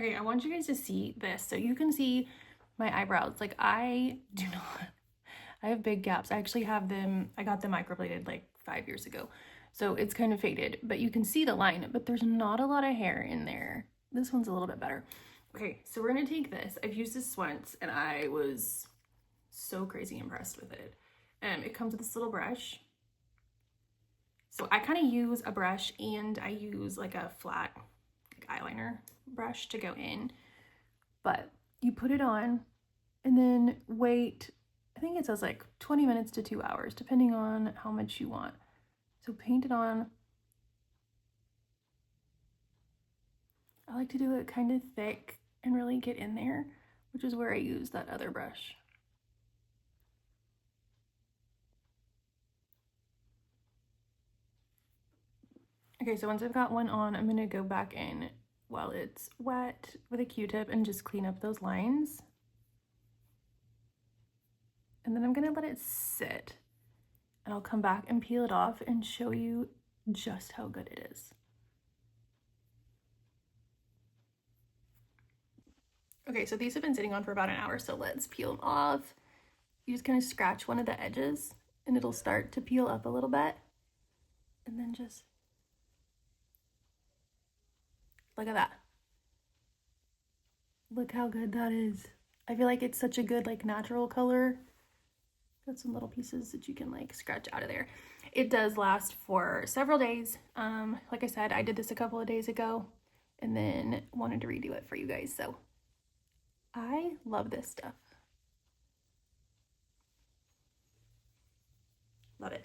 Okay, I want you guys to see this. So you can see my eyebrows. Like I do not, I have big gaps. I actually have them, I got them microbladed like 5 years ago. So it's kind of faded, but you can see the line, but there's not a lot of hair in there. This one's a little bit better. Okay, so we're gonna take this. I've used this once and I was so crazy impressed with it. It comes with this little brush. So I kind of use a brush and I use like a flat like eyeliner brush to go in. But you put it on and then wait, I think it says like 20 minutes to 2 hours, depending on how much you want. So paint it on. I like to do it kind of thick and really get in there, which is where I use that other brush. Okay, so once I've got one on, I'm gonna go back in while it's wet with a Q-tip and just clean up those lines. And then I'm gonna let it sit and I'll come back and peel it off and show you just how good it is. Okay, so these have been sitting on for about an hour, so let's peel them off. You just kind of scratch one of the edges and it'll start to peel up a little bit. And then just look at that. Look how good that is. I feel like it's such a good like natural color. Got some little pieces that you can like scratch out of there. It does last for several days. Like I said, I did this a couple of days ago and then wanted to redo it for you guys. So I love this stuff. Love it.